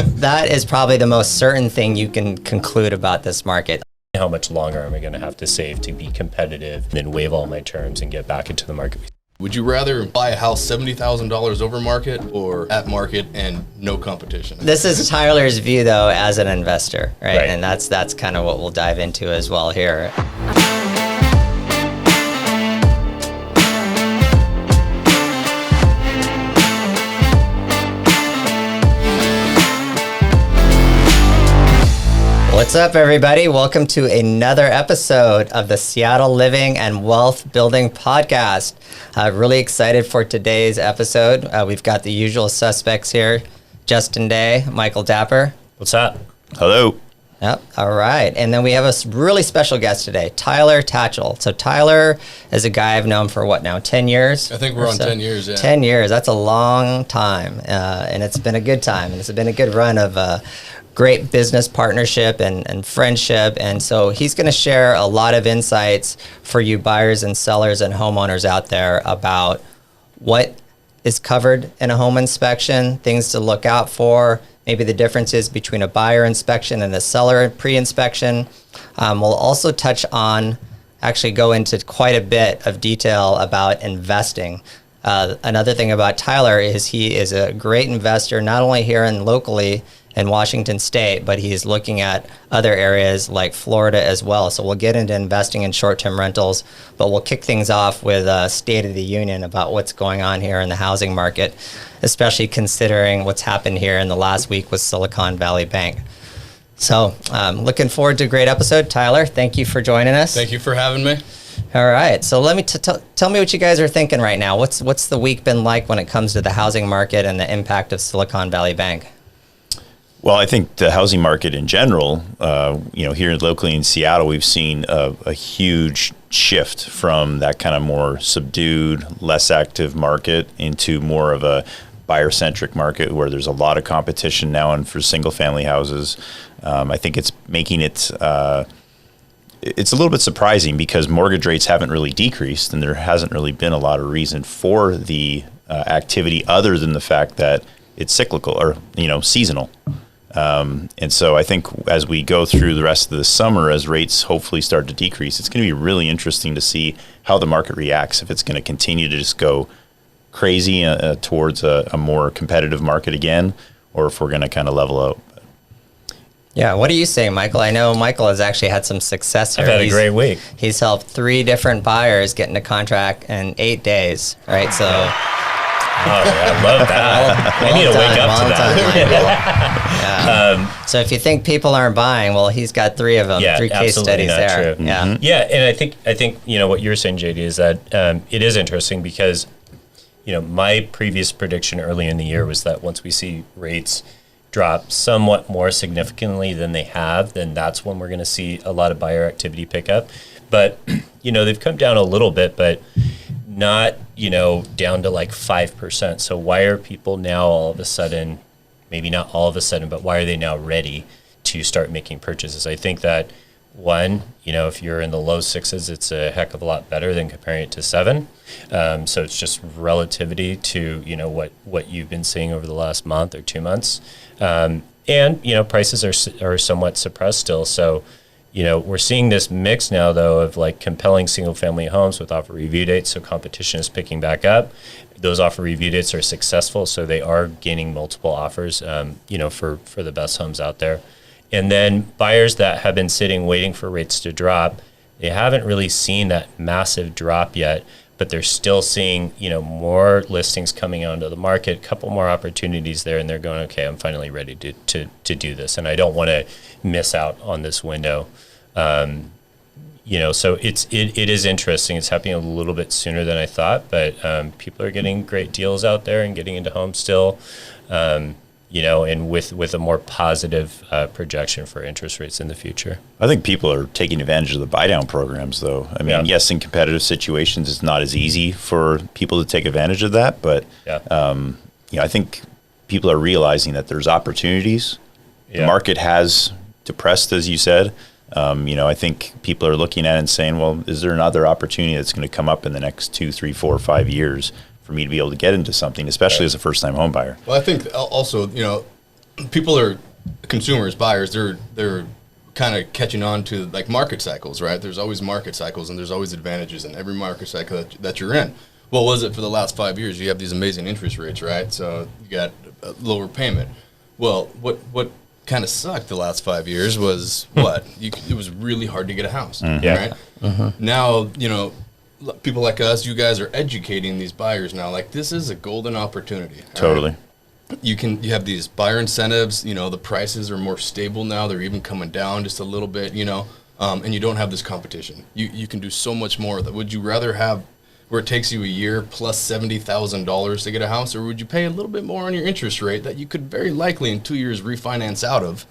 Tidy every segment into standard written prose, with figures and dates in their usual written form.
that is probably the most certain thing you can conclude about this market. How much longer am I going to have to save to be competitive and then waive all my terms and get back into the market? Would you rather buy a house $70,000 over market or at market and no competition? This is Tyler's view, though, as an investor, right? And that's kind of what we'll dive into as well here. What's up, everybody? Welcome to another episode of the Seattle Living and Wealth Building Podcast. Really excited for today's episode. We've got the usual suspects here. Justin Day, Michael Dapper. What's up? Hello. Yep. All right. And then we have a really special guest today, Tyler Tachell. So Tyler is a guy I've known for what now, 10 years? I think we're on 10 years, yeah. 10 years. That's a long time. And it's been a good time. And it's been a good run of great business partnership and friendship. And so he's going to share a lot of insights for you buyers and sellers and homeowners out there about what is covered in a home inspection, things to look out for, maybe the differences between a buyer inspection and a seller pre-inspection. We'll also touch on, actually go into quite a bit of detail about investing. Another thing about Tyler is he is a great investor, not only here and locally in Washington State, but he's looking at other areas like Florida as well. So we'll get into investing in short-term rentals, but we'll kick things off with a State of the Union about what's going on here in the housing market, especially considering what's happened here in the last week with Silicon Valley Bank. So looking forward to a great episode. Tyler, thank you for joining us. Thank you for having me. All right. So let me tell me what you guys are thinking right now. What's the week been like when it comes to the housing market and the impact of Silicon Valley Bank? Well, I think the housing market in general, here locally in Seattle, we've seen a huge shift from that kind of more subdued, less active market into more of a buyer-centric market where there's a lot of competition now and for single-family houses. I think it's making it it's a little bit surprising because mortgage rates haven't really decreased and there hasn't really been a lot of reason for the activity other than the fact that it's cyclical or, seasonal. And so I think as we go through the rest of the summer, as rates hopefully start to decrease, it's going to be really interesting to see how the market reacts, if it's going to continue to just go crazy towards a more competitive market again, or if we're going to kind of level out. Yeah, what do you say, Michael? I know Michael has actually had some success here. I've had a great week. He's helped 3 different buyers get into contract in 8 days, right? So... Oh, I love that. I need to wake up to that. Yeah. So if you think people aren't buying, well, he's got 3 of them, 3 case studies there. True. Yeah. Mm-hmm. Yeah, and I think what you're saying, JD, is that it is interesting because my previous prediction early in the year was that once we see rates drop somewhat more significantly than they have, then that's when we're going to see a lot of buyer activity pick up. But they've come down a little bit, but not, down to like 5%. So why are people now all of a sudden, maybe not all of a sudden, but why are they now ready to start making purchases? I think that one, if you're in the low 6s, it's a heck of a lot better than comparing it to 7. So it's just relativity to, what you've been seeing over the last month or 2 months. And prices are somewhat suppressed still. So, we're seeing this mix now, though, of like compelling single-family homes with offer review dates. So competition is picking back up. Those offer review dates are successful, so they are gaining multiple offers, for the best homes out there. And then buyers that have been sitting waiting for rates to drop, they haven't really seen that massive drop yet, but they're still seeing, more listings coming onto the market, a couple more opportunities there, and they're going, okay, I'm finally ready to do this, and I don't want to miss out on this window. So it is interesting. It's happening a little bit sooner than I thought, but people are getting great deals out there and getting into homes still, and with a more positive projection for interest rates in the future. I think people are taking advantage of the buy-down programs, though. I mean, yes, in competitive situations, it's not as easy for people to take advantage of that, but I think people are realizing that there's opportunities. The market has depressed, as you said. I think people are looking at it and saying, well, is there another opportunity that's going to come up in the next 2, 3, 4, 5 years for me to be able to get into something, especially as a first-time home buyer? Well, I think also, people are consumers, buyers. They're kind of catching on to like market cycles, right? There's always market cycles, and there's always advantages in every market cycle that you're in. What was it for the last 5 years? You have these amazing interest rates, right? So you got a lower payment. Well, what kind of sucked the last 5 years was it was really hard to get a house, right? Now, people like us, you guys are educating these buyers now. Like, this is a golden opportunity. Totally. Right? You have these buyer incentives. The prices are more stable now. They're even coming down just a little bit. And you don't have this competition. You can do so much more. Would you rather have where it takes you a year plus $70,000 to get a house, or would you pay a little bit more on your interest rate that you could very likely in 2 years refinance out of,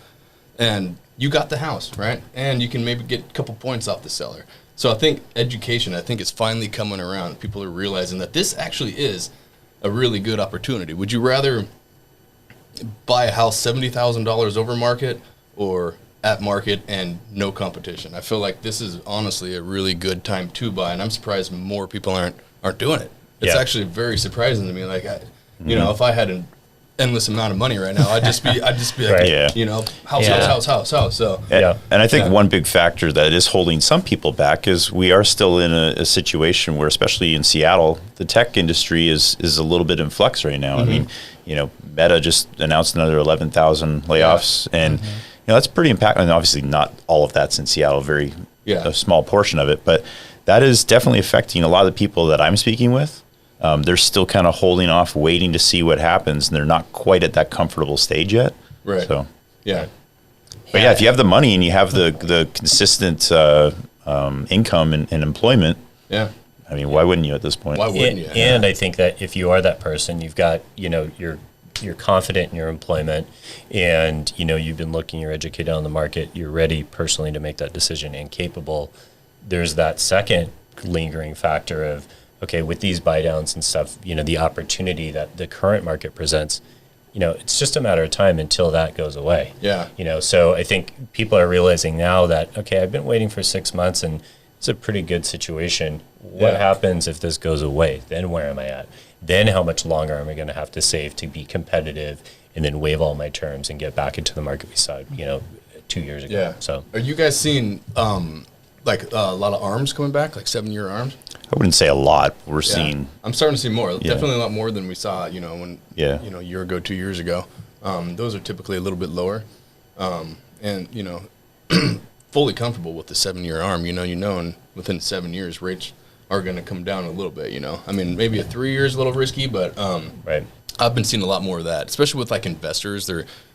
and you got the house, right? And you can maybe get a couple points off the seller. So I think education, is finally coming around. People are realizing that this actually is a really good opportunity. Would you rather buy a house $70,000 over market or at market and no competition? I feel like this is honestly a really good time to buy, and I'm surprised more people aren't doing it. It's actually very surprising to me. Like, if I had an endless amount of money right now, I'd just be like, house. So and I think one big factor that is holding some people back is we are still in a situation where, especially in Seattle, the tech industry is a little bit in flux right now. I mean, Meta just announced another 11,000 layoffs, and that's pretty impactful. And obviously, not all of that's in Seattle, a small portion of it, but that is definitely affecting a lot of the people that I'm speaking with. They're still kind of holding off, waiting to see what happens, and they're not quite at that comfortable stage yet. Right. So but if you have the money and you have the consistent income and employment, I mean, why wouldn't you at this point? Why wouldn't you? And I think that if you are that person, you've got, you're confident in your employment, and, you've been looking, you're educated on the market, you're ready personally to make that decision and capable. There's that second lingering factor of, okay, with these buy downs and stuff, the opportunity that the current market presents, it's just a matter of time until that goes away. So I think people are realizing now that, okay, I've been waiting for 6 months and it's a pretty good situation. What happens if this goes away? Then where am I at? Then how much longer am I going to have to save to be competitive and then waive all my terms and get back into the market we saw, 2 years ago? So are you guys seeing like a lot of arms coming back, like 7-year arms? I wouldn't say a lot. We're seeing. I'm starting to see more. Definitely a lot more than we saw, when a year ago, 2 years ago. Those are typically a little bit lower, and fully comfortable with the 7-year arm. And within 7 years, rates are going to come down a little bit. I mean, maybe a 3 years a little risky, but I've been seeing a lot more of that, especially with like investors.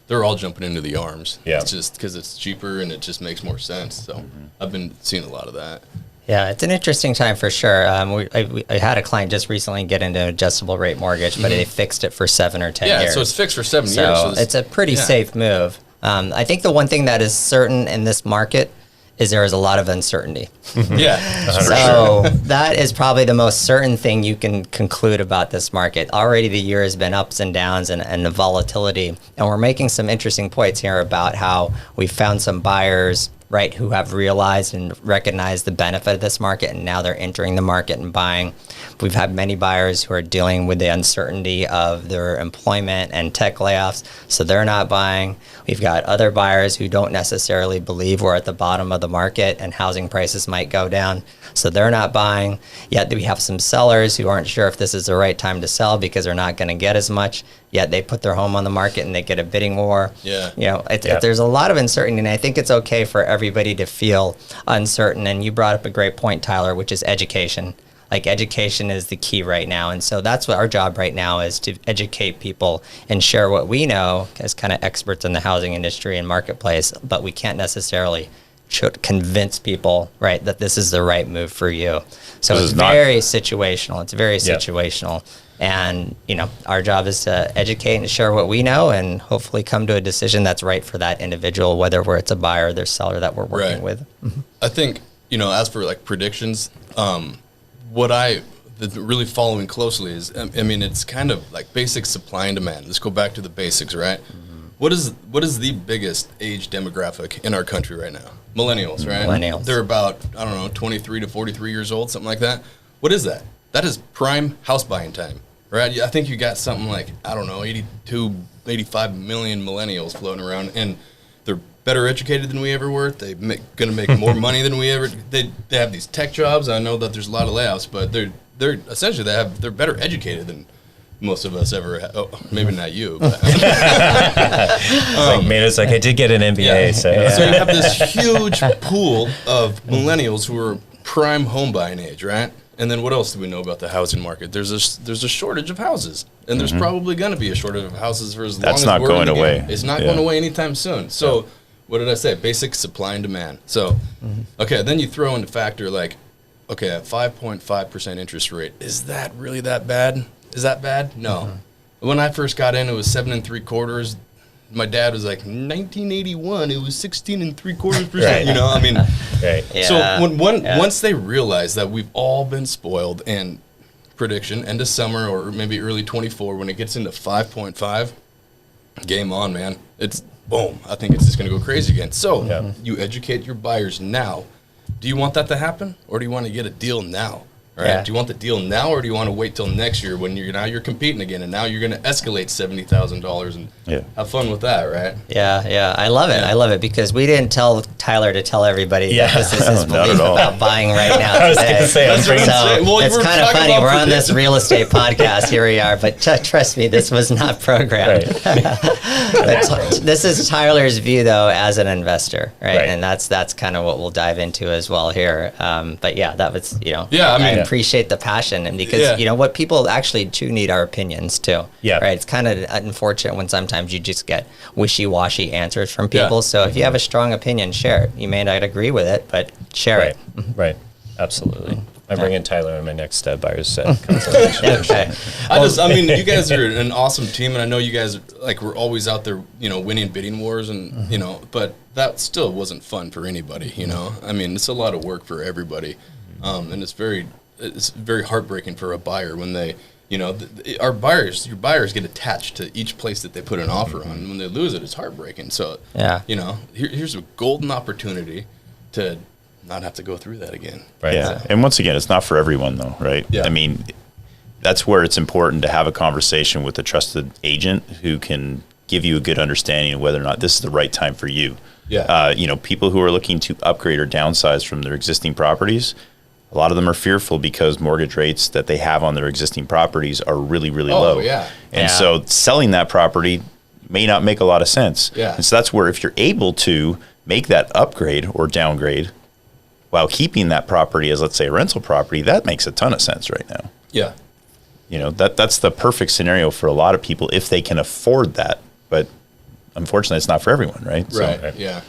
They're all jumping into the arms. It's just because it's cheaper and it just makes more sense. So I've been seeing a lot of that. Yeah, it's an interesting time for sure. I had a client just recently get into an adjustable rate mortgage, but they fixed it for 7 or 10 years. Yeah, so it's fixed for 7 years. So it's a pretty safe move. I think the one thing that is certain in this market is there is a lot of uncertainty. So that is probably the most certain thing you can conclude about this market. Already the year has been ups and downs and the volatility. And we're making some interesting points here about how we found some buyers, right, who have realized and recognized the benefit of this market, and now they're entering the market and buying. We've had many buyers who are dealing with the uncertainty of their employment and tech layoffs, so they're not buying. We've got other buyers who don't necessarily believe we're at the bottom of the market and housing prices might go down, so they're not buying. Yet we have some sellers who aren't sure if this is the right time to sell because they're not going to get as much, yet they put their home on the market and they get a bidding war. There's a lot of uncertainty, and I think it's okay for everybody to feel uncertain. And you brought up a great point, Tyler, which is education. Like, education is the key right now. And so that's what our job right now is, to educate people and share what we know as kind of experts in the housing industry and marketplace, but we can't necessarily convince people, right, that this is the right move for you. So it's very situational. It's very situational. And, our job is to educate and share what we know and hopefully come to a decision that's right for that individual, whether it's a buyer or their seller that we're working with. I think, as for like predictions, what really following closely is, it's kind of like basic supply and demand. Let's go back to the basics, right? What is the biggest age demographic in our country right now? Millennials, right? Millennials. They're about, 23 to 43 years old, something like that. What is that? That is prime house buying time, right? I think you got something like, 82 85 million millennials floating around, and they're better educated than we ever were. They're going to make more money than we ever. They have these tech jobs. I know that there's a lot of layoffs, but they're essentially they're better educated than most of us ever. Oh, maybe not you. But. It's like I did get an MBA, Yeah. so So you have this huge pool of millennials who are prime home buying age, right? And then what else do we know about the housing market? There's a shortage of houses, and there's probably going to be a shortage of houses for as long as That's not we're in going the game. away. It's not Yeah. going away anytime soon. So what did I say? Basic supply and demand. So okay, then you throw into factor like, okay, at 5.5% interest rate, is that really that bad? Is that bad? No. When I first got in, it was 7 3/4. My dad was like, 1981, it was 16 3/4%. Right. You know, I mean, right. Yeah. so once they realize that we've all been spoiled, and prediction end of summer or maybe early 24, when it gets into 5.5, game on, man. It's boom. I think it's just going to go crazy again. So you educate your buyers now. Do you want that to happen, or do you want to get a deal now? Right? Yeah. Do you want the deal now, or do you want to wait till next year when you're competing again, and now you're going to escalate $70,000 and have fun with that, right? Yeah, I love it. Yeah. I love it because we didn't tell Tyler to tell everybody that this is his No, not belief at all. about buying right now. I was today. gonna say, I'm That's what I'm So saying. Well, it's we're kind of talking funny. about We're on this prediction. real estate podcast. Here we are, but trust me, this was not programmed. This is Tyler's view, though, as an investor, right? Right. And that's kind of what we'll dive into as well here. But yeah, that was Yeah, I I mean- appreciate the passion, and because Yeah. you know what, people actually too need our opinions too. Yeah. Right. It's kind of unfortunate when sometimes you just get wishy-washy answers from Yeah. people. So if you have a strong opinion, share it. You may not agree with it, but share Right. it. Right. Absolutely. I'm bringing Tyler in my next buyer's consultation. Okay. I mean, you guys are an awesome team, and I know you guys we're always out there, winning bidding wars, and but that still wasn't fun for anybody, I mean, it's a lot of work for everybody, and it's very heartbreaking for a buyer when they, your buyers get attached to each place that they put an offer on, and when they lose it, it's heartbreaking. So Yeah. here's a golden opportunity to not have to go through that again. Right. Yeah. And once again, it's not for everyone though, right? Yeah. I mean, that's where it's important to have a conversation with a trusted agent who can give you a good understanding of whether or not this is the right time for you. Yeah. People who are looking to upgrade or downsize from their existing properties, a lot of them are fearful because mortgage rates that they have on their existing properties are really, really low. Yeah. And Yeah. so selling that property may not make a lot of sense. Yeah. And so that's where if you're able to make that upgrade or downgrade while keeping that property as, let's say, a rental property, that makes a ton of sense right now. Yeah. That's the perfect scenario for a lot of people if they can afford that. But unfortunately, it's not for everyone, right? Right. So, Yeah.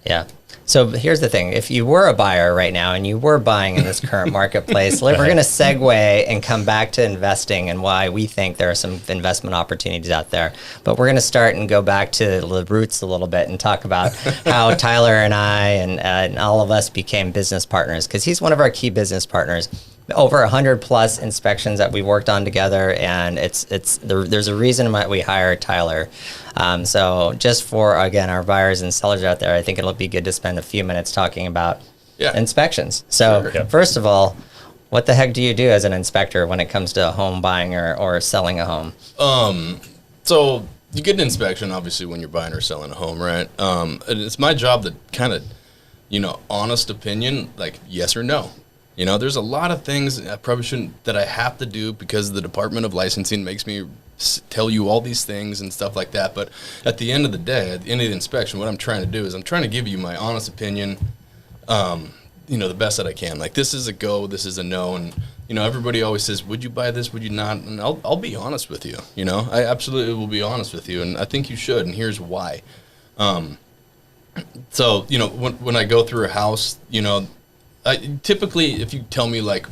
Yeah. So here's the thing. If you were a buyer right now and you were buying in this current marketplace, we're going to segue and come back to investing and why we think there are some investment opportunities out there. But we're going to start and go back to the roots a little bit and talk about how Tyler and I and all of us became business partners, because he's one of our key business partners. Over 100 plus inspections that we worked on together, and there's a reason why we hired Tyler. So just for, again, our buyers and sellers out there, I think it'll be good to spend a few minutes talking about inspections. So Sure. first of all, what the heck do you do as an inspector when it comes to home buying or selling a home? So you get an inspection, obviously, when you're buying or selling a home, right? And it's my job to kind of, honest opinion, like yes or no. There's a lot of things I probably shouldn't, that I have to do because the Department of Licensing makes me tell you all these things and stuff like that. But at the end of the day, at the end of the inspection, what I'm trying to do is I'm trying to give you my honest opinion, the best that I can. Like, this is a go, this is a no. And, everybody always says, would you buy this, would you not? And I'll be honest with you, I absolutely will be honest with you. And I think you should, and here's why. So, when I go through a house, typically, if you tell me like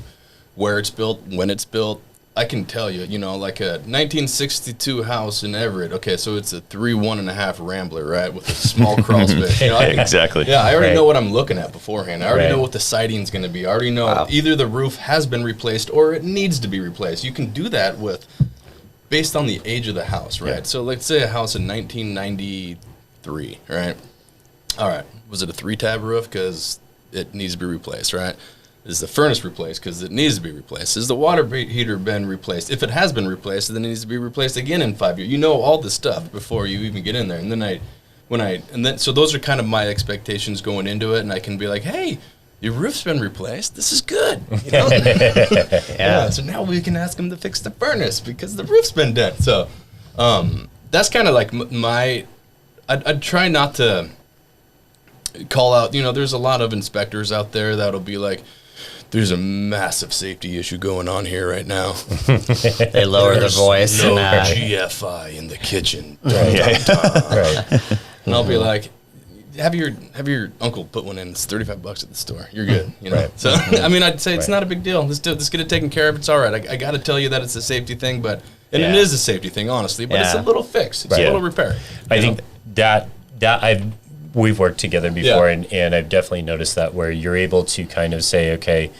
where it's built, when it's built, I can tell you, like a 1962 house in Everett. Okay, so it's a 1.5 Rambler, right, with a small crawl space. Exactly. Yeah, I already Right. know what I'm looking at beforehand. I already Right. know what the siding's going to be. I already know either the roof has been replaced or it needs to be replaced. You can do that based on the age of the house, right? Yeah. So let's say a house in 1993, right? All right, was it a 3-tab roof? Because it needs to be replaced, right? Is the furnace replaced because it needs to be replaced? Is the water heater been replaced? If it has been replaced, then it needs to be replaced again in 5 years. You know all this stuff before you even get in there. And then so those are kind of my expectations going into it, and I can be like, hey, your roof's been replaced. This is good. You know? Yeah. So now we can ask them to fix the furnace because the roof's been done. So that's kind of like I'd try not to call out, there's a lot of inspectors out there that'll be like, there's a massive safety issue going on here right now. They lower their voice. No GFI in the kitchen. Right. And I'll be like, have your uncle put one in. It's $35 at the store. You're good. Right. So I mean, I'd say it's not a big deal. Let's get it taken care of. It's all right. I got to tell you that it's a safety thing, it is a safety thing, honestly. But it's a little fix. It's a little repair. I think that we've worked together before, and I've definitely noticed that where you're able to kind of say, okay,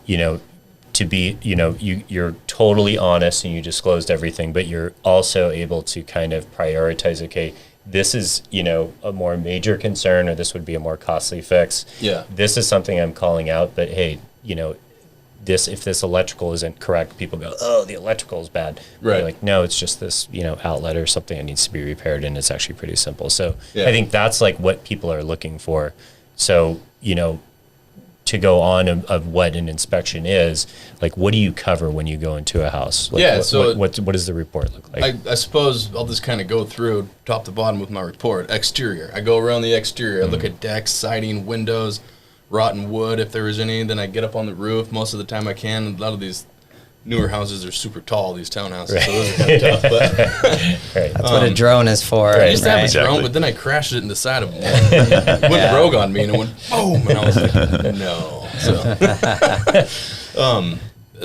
to be, you're totally honest and you disclosed everything, but you're also able to kind of prioritize, okay, this is, a more major concern, or this would be a more costly fix. Yeah. This is something I'm calling out, but hey, if this electrical isn't correct, people go, oh, the electrical is bad. Right. You're like, no, it's just this, outlet or something that needs to be repaired, and it's actually pretty simple. So Yeah. I think that's like what people are looking for. So, to go on of what an inspection is, like, what do you cover when you go into a house? Like, what does the report look like? I suppose I'll just kind of go through top to bottom with my report. Exterior. I go around the exterior. I look at decks, siding, windows, rotten wood if there is any. Then I get up on the roof most of the time I can. A lot of these newer houses are super tall, these townhouses, so those are kind of tough. But That's what a drone is for. I used to have a Exactly. drone, but then I crashed it in the side of one. It went rogue on me, and it went boom, and I was like, no.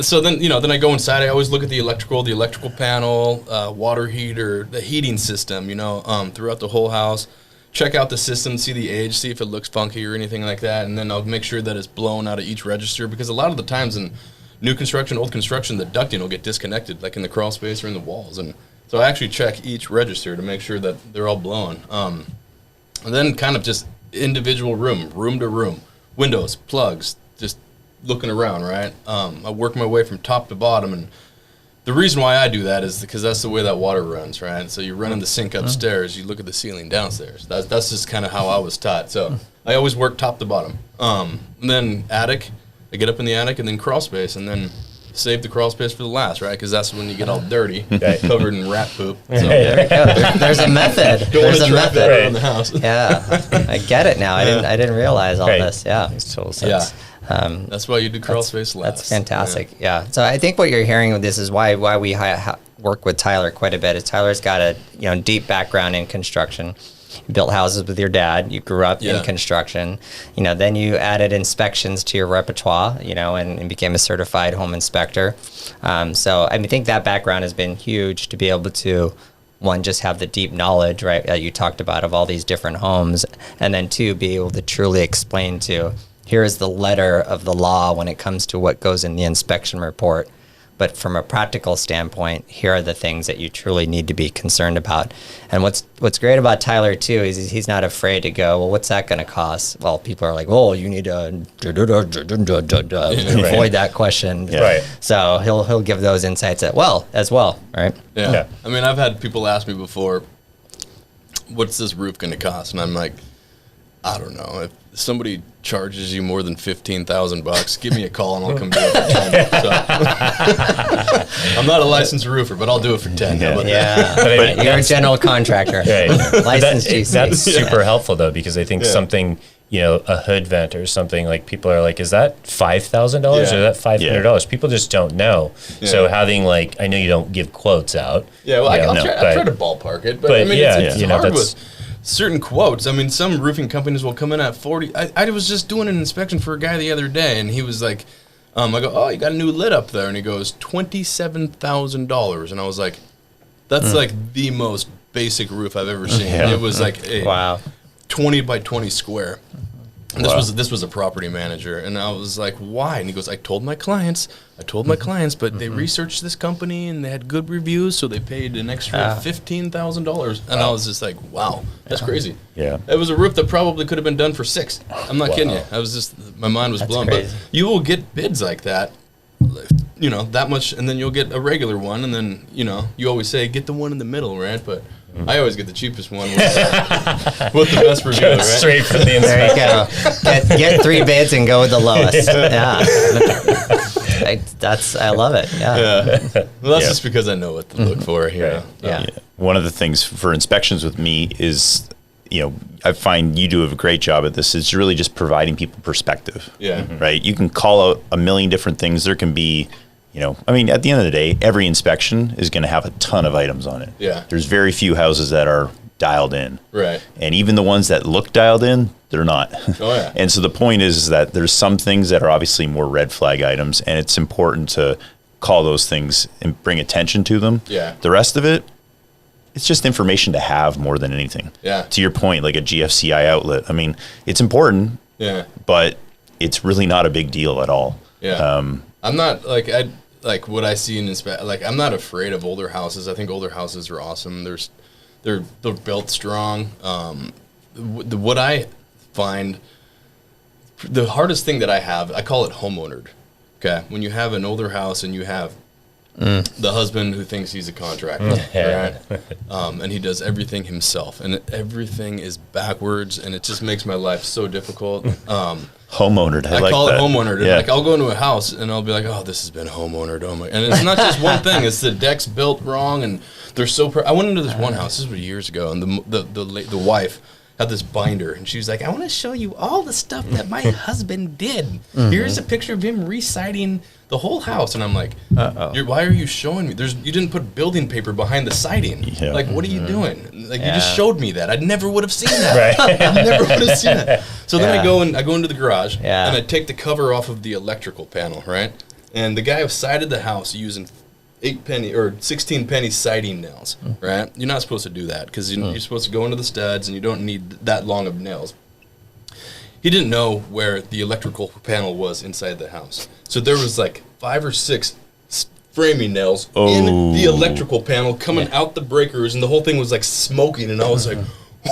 So then, then I go inside. I always look at the electrical panel, water heater, the heating system, throughout the whole house. Check out the system, see the age, see if it looks funky or anything like that, and then I'll make sure that it's blown out of each register, because a lot of the times in new construction, old construction, the ducting will get disconnected, like in the crawl space or in the walls. And so I actually check each register to make sure that they're all blown. And then kind of just individual room to room, windows, plugs, just looking around, right? I work my way from top to bottom, and the reason why I do that is because that's the way that water runs, right? So you run in the sink upstairs, you look at the ceiling downstairs. That's just kind of how I was taught. So I always work top to bottom. And then attic, I get up in the attic, and then crawl space, and then save the crawl space for the last, right? Because that's when you get all dirty, covered in rat poop. So There we go. There's a method. don't want There's to a trap that method. around the house. Yeah, I get it now. I didn't realize all this. Yeah, Makes total sense. Yeah. That's why you do crawl space last. that's fantastic. Yeah. So I think what you're hearing with this is why we work with Tyler quite a bit. Is Tyler's got a deep background in construction. You built houses with your dad. You grew up in construction. Then you added inspections to your repertoire. And became a certified home inspector. So I think that background has been huge to be able to, one, just have the deep knowledge, right, that you talked about of all these different homes, and then two, be able to truly explain to, here is the letter of the law when it comes to what goes in the inspection report. But from a practical standpoint, here are the things that you truly need to be concerned about. And what's great about Tyler, too, is he's not afraid to go, well, what's that going to cost? Well, people are like, oh, you need to avoid that question. Right. So he'll give those insights as well, right? Yeah. I mean, I've had people ask me before, what's this roof going to cost? And I'm like, I don't know. If somebody charges you more than $15,000, give me a call and I'll come do it for 10. So, I'm not a licensed roofer, but I'll do it for 10. How about that? But you're a general contractor, licensed GC. That's super helpful, though, because I think something, a hood vent or something, like, people are like, is that $5,000 or is that $500? People just don't know. So having, like, I know you don't give quotes out. Yeah, well, I'll try to ballpark it, but I mean, it's hard with certain quotes. I mean, some roofing companies will come in at 40. I was just doing an inspection for a guy the other day, and he was like, I go, oh, you got a new lid up there, and he goes, $27,000, and I was like, that's like the most basic roof I've ever seen. It was like a 20 by 20 square. And this was a property manager, and I was like, why? And he goes, I told my clients, but they researched this company and they had good reviews, so they paid an extra $15,000. And I was just like, wow, that's crazy. Yeah. It was a roof that probably could have been done for $6,000. I'm not kidding you. I was just, My mind was blown. crazy. But you will get bids like that, you know, that much, and then you'll get a regular one, and then, you know, you always say, get the one in the middle, right? But I always get the cheapest one with the best review, right? Straight from the There inspection. you go. Get 3 bids and go with the lowest. Yeah. I love it. Yeah. Yeah. Well, that's Yeah. just because I know what to look for here. Yeah. One of the things for inspections with me is, you know, I find you do a great job at this. It's really just providing people perspective. Yeah. Right. You can call out a million different things. There can be, you know, I mean, at the end of the day, every inspection is going to have a ton of items on it. Yeah. There's very few houses that are dialed in. Right. And even the ones that look dialed in, they're not. Oh, yeah. And so the point is that there's some things that are obviously more red flag items, and it's important to call those things and bring attention to them. Yeah. The rest of it, it's just information to have more than anything. Yeah. To your point, like a GFCI outlet, I mean, it's important, Yeah. but it's really not a big deal at all. Yeah. I'm not like what I see in like I'm not afraid of older houses. I think older houses are awesome. They're built strong. What I find the hardest thing that I have, I call it homeownered. Okay, when you have an older house and you have the husband who thinks he's a contractor, right? And he does everything himself, and everything is backwards, and it just makes my life so difficult. Homeownered. I like call that. it homeownered. Yeah. Like I'll go into a house and I'll be like, "Oh, this has been homeownered." Oh my! And it's not just one thing. It's the deck's built wrong, and they're so. I went into this one house. This was years ago, and the wife had this binder, and she was like, "I want to show you all the stuff that my husband did. Here's a picture of him reciting the whole house." And I'm like, "Why are you showing me? You didn't put building paper behind the siding. Yeah. Like, what are you doing? Like, you Yeah. just showed me that. I never would have seen that. I never would have seen that." So then I go into the garage, Yeah. and I take the cover off of the electrical panel, right? And the guy sided the house using 8-penny or 16-penny siding nails, right? You're not supposed to do that because you're supposed to go into the studs, and you don't need that long of nails. He didn't know where the electrical panel was inside the house, so there was like 5 or 6 framing nails in the electrical panel coming out the breakers, and the whole thing was like smoking, and I was like,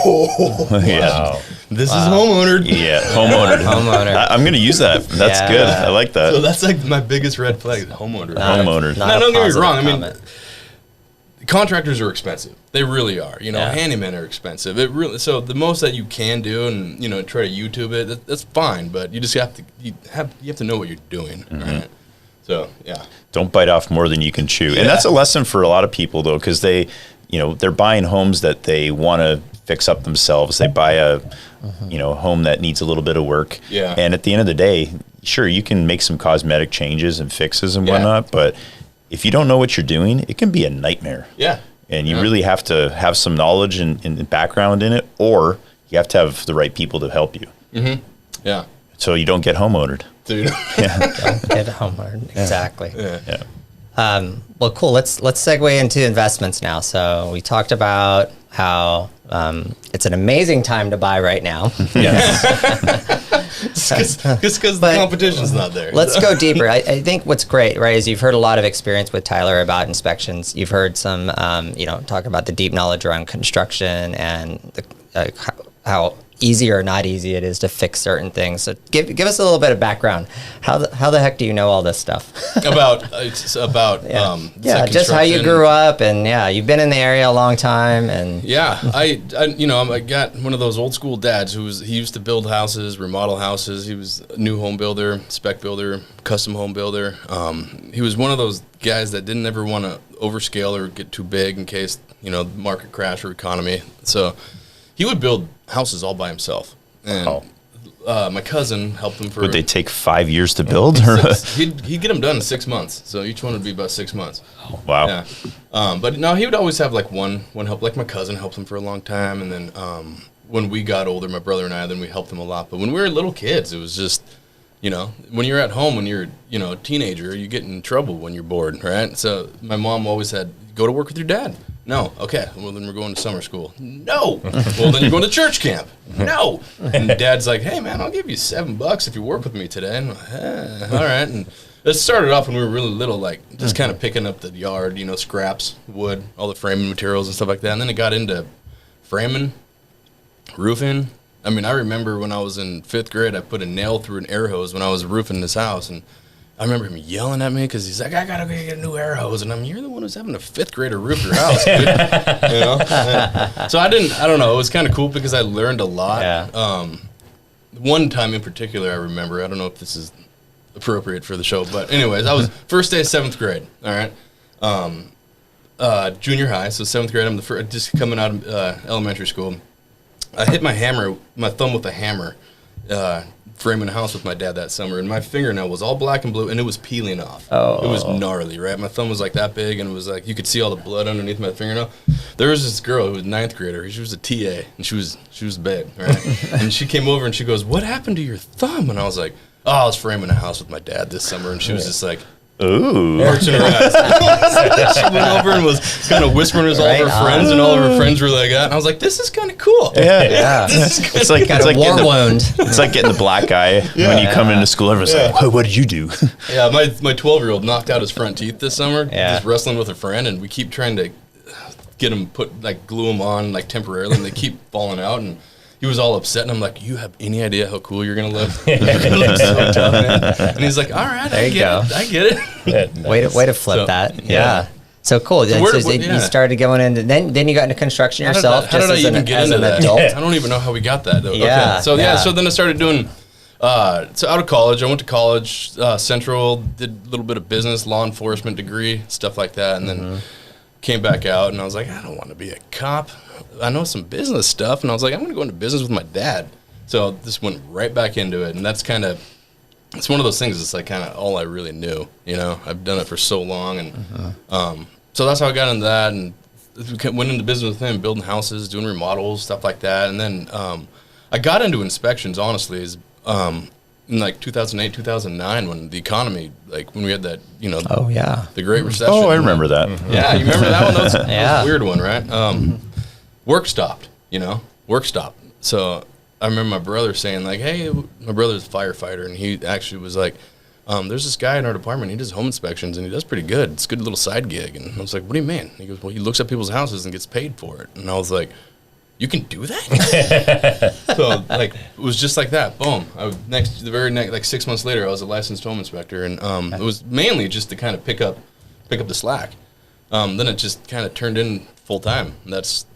"Oh, Yeah. this is homeownered." Yeah. Homeowner. Homeowner. I'm going to use that. That's Yeah. good. I like that. So that's like my biggest red flag, homeowner. Homeowner. Now, don't get me wrong. I mean, comment. contractors are expensive. They really are. You know, Yeah. handymen are expensive. It really. So the most that you can do, and you know, try to YouTube it. That's fine, but you just have to know what you're doing, right? So yeah. Don't bite off more than you can chew. And that's a lesson for a lot of people though, because they, you know, they're buying homes that they want to fix up themselves. They buy a, you know, home that needs a little bit of work. Yeah. And at the end of the day, sure, you can make some cosmetic changes and fixes and Yeah. whatnot, but if you don't know what you're doing, it can be a nightmare. Yeah. And you really have to have some knowledge and background in it, or you have to have the right people to help you. Yeah. So you don't get homeownered. Dude. Get homeowner. Exactly. Yeah. Well, cool. Let's segue into investments now. So we talked about how it's an amazing time to buy right now. Because the But- competition's not there. Let's go deeper. I think what's great, right, is you've heard a lot of experience with Tyler about inspections. You've heard some, talk about the deep knowledge around construction and how easy or not easy it is to fix certain things. So give us a little bit of background. How the heck do you know all this stuff? about Just how you grew up, and you've been in the area a long time, and I got one of those old school dads he used to build houses, remodel houses. He was a new home builder, spec builder, custom home builder. He was one of those guys that didn't ever want to overscale or get too big in case, market crash or economy. So he would build houses all by himself. And my cousin helped him for... Would they take 5 years to build? He'd get them done in 6 months. So each one would be about 6 months. Wow. Yeah. But no, he would always have like one help. Like my cousin helped him for a long time. And then when we got older, my brother and I, then we helped him a lot. But when we were little kids, it was just, when you're at home, when you're, a teenager, you get in trouble when you're bored, right? So my mom always said, go to work with your dad. No. Okay. Well, then we're going to summer school. No. Well, then you're going to church camp. No. And Dad's like, hey, man, I'll give you $7 if you work with me today. And I'm like, all right. And it started off when we were really little, like just kind of picking up the yard, scraps, wood, all the framing materials and stuff like that. And then it got into framing, roofing, I mean, I remember when I was in 5th grade, I put a nail through an air hose when I was roofing this house, and I remember him yelling at me because he's like, I gotta go get a new air hose, and you're the one who's having a 5th grader roof your house, dude. You know? So I don't know, it was kind of cool because I learned a lot. Yeah. One time in particular I remember, I don't know if this is appropriate for the show, but anyways, I was first day of 7th grade, all right? Junior high, so 7th grade, I'm the first, just coming out of elementary school. I hit my thumb with a hammer, framing a house with my dad that summer, and my fingernail was all black and blue, and it was peeling off. Oh. It was gnarly, right? My thumb was like that big, and it was like, you could see all the blood underneath my fingernail. There was this girl who was 9th grader. She was a TA, and she was a babe, right? And she came over, and she goes, what happened to your thumb? And I was like, oh, I was framing a house with my dad this summer, and she was just like, Ooh. arching her eyes. She went over and was kind of whispering to all of her friends, and all of her friends were like that. And I was like, this is kind of cool. Yeah. It's like Got a war wound. It's like getting the black eye when you come into school. Everyone's like, what did you do? Yeah, my 12-year-old knocked out his front teeth this summer, Yeah. just wrestling with a friend, and we keep trying to get him glue them on temporarily, and they keep falling out, and he was all upset, and I'm like, you have any idea how cool you're going to look? You're going to look so tough, man. And he's like, all right, There you go. I get it. Way to flip So, that. yeah. Yeah. So cool. So You started going into then you got into construction yourself. How did I even get into that? adult. I don't even know how we got that, though. Yeah, Okay. So, yeah. so then I started doing, so out of college, I went to college, Central, did a little bit of business, law enforcement degree, stuff like that, and then came back out, and I was like, I don't want to be a cop. I know some business stuff, and I was like, I'm going to go into business with my dad. So just went right back into it, and that's kind of, it's one of those things, it's like kind of all I really knew, you know. I've done it for so long, and so that's how I got into that, and went into business with him, building houses, doing remodels, stuff like that, and then I got into inspections, honestly, in like 2008, 2009, when the economy, like when we had that, you know, Oh yeah. the Great Recession. Oh, I remember that. Yeah, you remember that one? That was Yeah. a weird one, right? Work stopped, work stopped. So I remember my brother saying, like, hey, my brother's a firefighter, and he actually was like, there's this guy in our department, he does home inspections, and he does pretty good. It's a good little side gig. And I was like, what do you mean? He goes, well, he looks at people's houses and gets paid for it. And I was like, you can do that? So, like, it was just like that. Boom. The very next, like 6 months later, I was a licensed home inspector, and it was mainly just to kind of pick up the slack. Then it just kind of turned in full time. And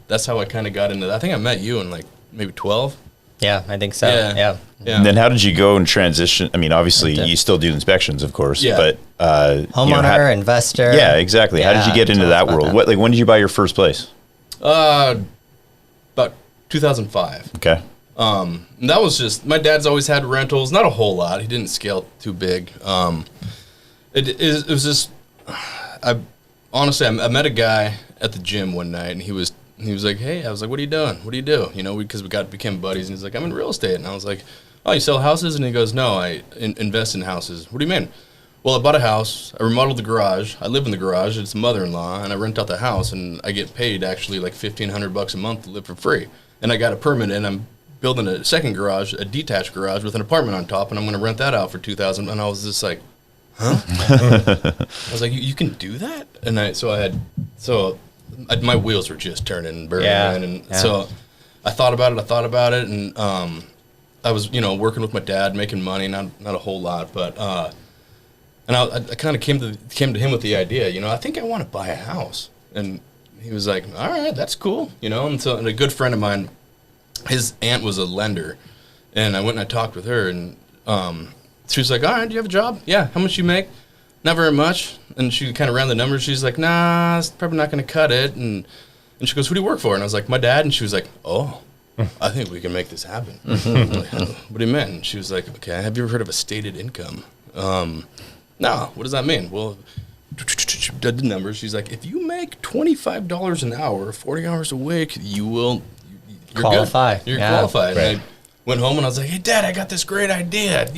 that's how I kind of got into that. I think I met you in like maybe 12. Yeah, I think so. Yeah. Yeah. Yeah. And then how did you go and transition? I mean, obviously you still do inspections, of course, Yeah. but Homeowner, investor. yeah, exactly. How did you get into tell us that about world? that. What, like, when did you buy your first place? About 2005. Okay. And that was just, my dad's always had rentals, not a whole lot. He didn't scale too big. It was just, honestly, I met a guy at the gym one night, and he was like, hey, I was like, what are you doing? What do you do? You know, because we became buddies, and he's like, I'm in real estate. And I was like, oh, you sell houses? And he goes, no, I invest in houses. What do you mean? Well, I bought a house, I remodeled the garage, I live in the garage, it's a mother-in-law, and I rent out the house, and I get paid actually like $1,500 a month to live for free. And I got a permit, and I'm building a second garage, a detached garage with an apartment on top, and I'm going to rent that out for $2,000. And I was just like, huh? I was like, you can do that? And my wheels were just turning and burning. Yeah, And yeah. so I thought about it, and I was, working with my dad, making money, not a whole lot, but and I kind of came to him with the idea, I think I want to buy a house. And he was like, all right, that's cool, And so a good friend of mine, his aunt was a lender, and I went and I talked with her, and she was like, all right, do you have a job? Yeah. How much you make? Not very much. And she kind of ran the numbers. She's like, nah, it's probably not going to cut it. And she goes, who do you work for? And I was like, my dad. And she was like, oh, I think we can make this happen. I'm like, what do you mean? And she was like, okay, have you ever heard of a stated income? No, what does that mean? Well, did the numbers. She's like, if you make $25 an hour, 40 hours a week, you're Qualify. good. You're Yeah. qualified. Right. And I went home and I was like, hey, Dad, I got this great idea.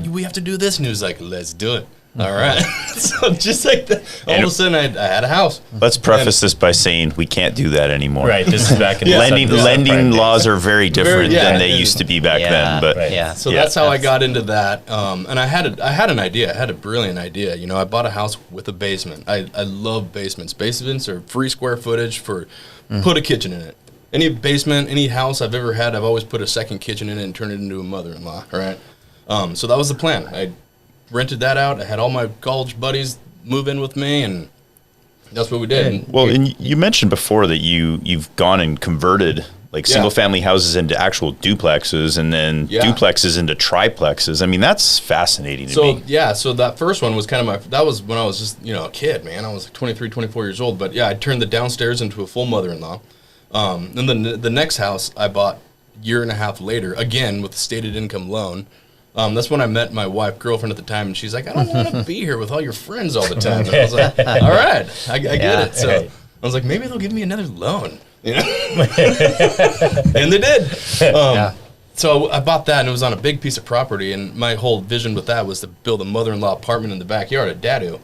We have to do this. And he was like, let's do it. All right. So just like that, all of a sudden I had a house. Let's preface this by saying we can't do that anymore. Right. This is back in the Lending subprime laws days. are very different yeah, than they and- used to be back Yeah, then. But right. Yeah. So Yeah. that's how I got into that. And I had an idea. I had a brilliant idea. I bought a house with a basement. I love basements. Basements are free square footage put a kitchen in it. any basement, any house I've ever had, I've always put a second kitchen in it and turned it into a mother-in-law, right? So that was the plan. I rented that out. I had all my college buddies move in with me, and that's what we did. Well, and you mentioned before that you've gone and converted like single family houses into actual duplexes, and then duplexes into triplexes. I mean, that's fascinating to me. So that first one was kind of that was when I was just, a kid, man. I was like 23, 24 years old. But yeah, I turned the downstairs into a full mother-in-law. And then the next house I bought a year and a half later, again with a stated income loan. That's when I met my girlfriend at the time, and she's like, I don't want to be here with all your friends all the time. And I was like, all right, I get it. So I was like, maybe they'll give me another loan. And they did. So I bought that, and it was on a big piece of property, and my whole vision with that was to build a mother-in-law apartment in the backyard at Dadu,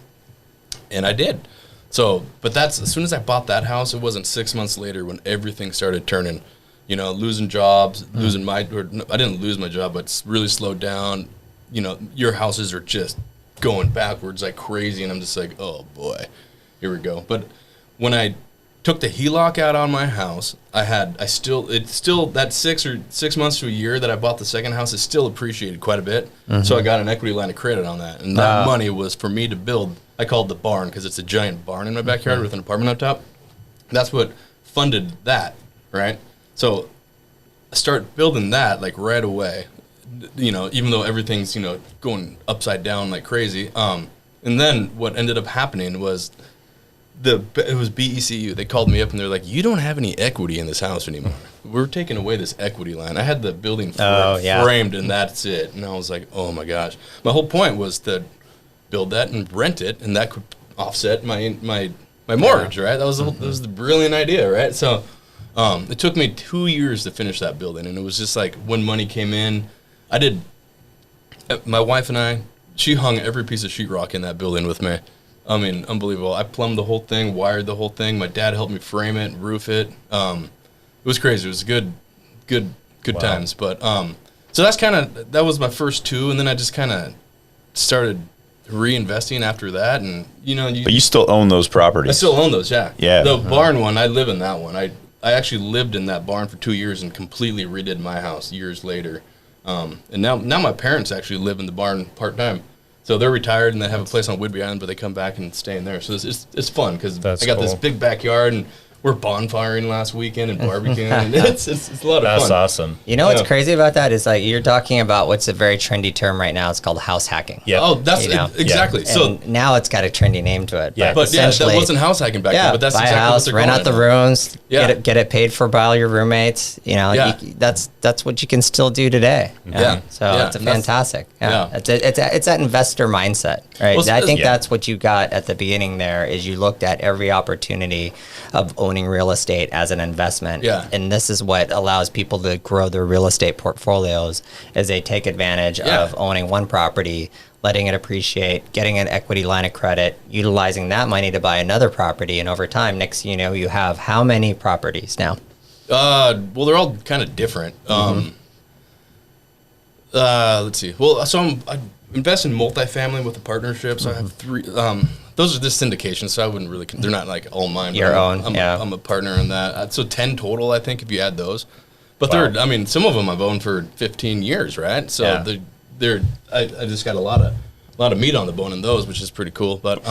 and I did. So, but that's, as soon as I bought that house, it wasn't 6 months later when everything started turning, losing jobs, I didn't lose my job, but really slowed down. Your houses are just going backwards like crazy, and I'm just like, oh boy, here we go. But when I took the HELOC out on my house, it's still that 6 months to a year that I bought the second house is still appreciated quite a bit. So I got an equity line of credit on that, and that money was for me to build. I called the barn because it's a giant barn in my backyard with an apartment on top. That's what funded that, right? So I start building that like right away, even though everything's going upside down like crazy. And then what ended up happening was it was BECU. They called me up and they're like, "You don't have any equity in this house anymore. We're taking away this equity line." I had the building framed, and that's it. And I was like, "Oh my gosh!" My whole point was to build that and rent it, and that could offset my mortgage. Right? That was the brilliant idea. Right? So it took me 2 years to finish that building, and it was just like when money came in, my wife and she hung every piece of sheetrock in that building with me. I mean, unbelievable. I plumbed the whole thing, wired the whole thing. My dad helped me frame it, roof it. It was crazy. It was good times. But so that was my first two, and then I just kind of started reinvesting after that. And but you still own those properties. I still own those, yeah. Yeah. The barn one, I live in that one. I actually lived in that barn for 2 years and completely redid my house years later. And now my parents actually live in the barn part time. So they're retired and they have a place on Whidbey Island, but they come back and stay in there. So it's fun because I got this big backyard, and we're bonfiring last weekend and barbecuing. And it's a lot of fun. That's awesome. What's crazy about that is like you're talking about what's a very trendy term right now. It's called house hacking. Yeah. Oh, that's exactly. Yeah. So and now it's got a trendy name to it. Yeah. But that wasn't house hacking back then. But that's buy exactly a house, what they're rent out the rooms, Yeah. get it paid for by all your roommates. That's what you can still do today. So it's fantastic. It's that investor mindset, right? Well, I think that's what you got at the beginning there. Is you looked at every opportunity of owning real estate as an investment. Yeah. And this is what allows people to grow their real estate portfolios as they take advantage of owning one property, letting it appreciate, getting an equity line of credit, utilizing that money to buy another property. And over time, next thing you know, you have how many properties now? Well, they're all kind of different. Let's see. Well, so I invest in multifamily with a partnership. So I have three. Those are just syndications, so I wouldn't really. They're not like all mine. Your own. I'm a partner in that. So 10 total, I think, if you add those. But some of them I've owned for 15 years, right? So I just got a lot of meat on the bone in those, which is pretty cool. But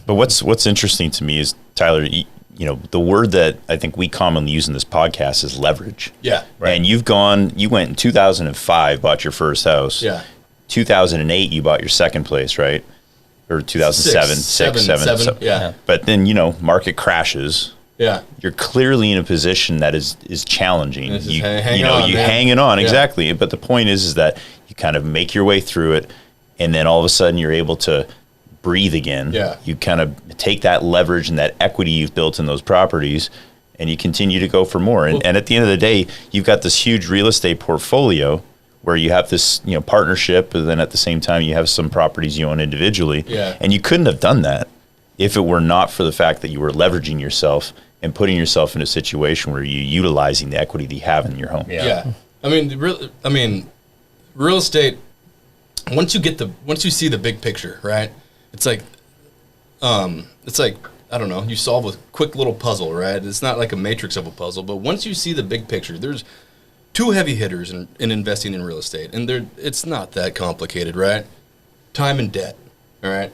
what's interesting to me is, Tyler, the word that I think we commonly use in this podcast is leverage. Yeah. Right. And you went in 2005, bought your first house. Yeah. 2008, you bought your second place, right? Or 2007, seven. So, yeah. But then, market crashes. Yeah. You're clearly in a position that is challenging. You hanging on, exactly. But the point is that you kind of make your way through it, and then all of a sudden you're able to breathe again. Yeah. You kind of take that leverage and that equity you've built in those properties, and you continue to go for more. And at the end of the day, you've got this huge real estate portfolio where you have this partnership, and then at the same time you have some properties you own individually. Yeah. And you couldn't have done that if it were not for the fact that you were leveraging yourself and putting yourself in a situation where you're utilizing the equity that you have in your home. Yeah. I mean, real estate, once you see the big picture, right? It's like I don't know, you solve a quick little puzzle, right? It's not like a matrix of a puzzle, but once you see the big picture, there's two heavy hitters in investing in real estate, and it's not that complicated, right? Time and debt, all right?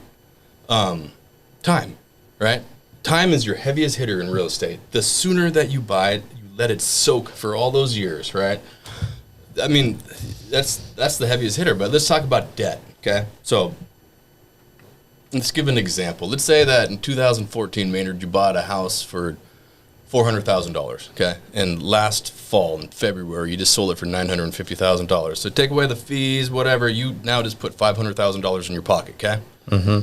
Time, right? Time is your heaviest hitter in real estate. The sooner that you buy it, you let it soak for all those years, right? I mean, that's the heaviest hitter, but let's talk about debt, okay? So let's give an example. Let's say that in 2014, Maynard, you bought a house for $400,000, okay? And last fall, in February, you just sold it for $950,000. So take away the fees, whatever, you now just put $500,000 in your pocket, okay? Mm-hmm.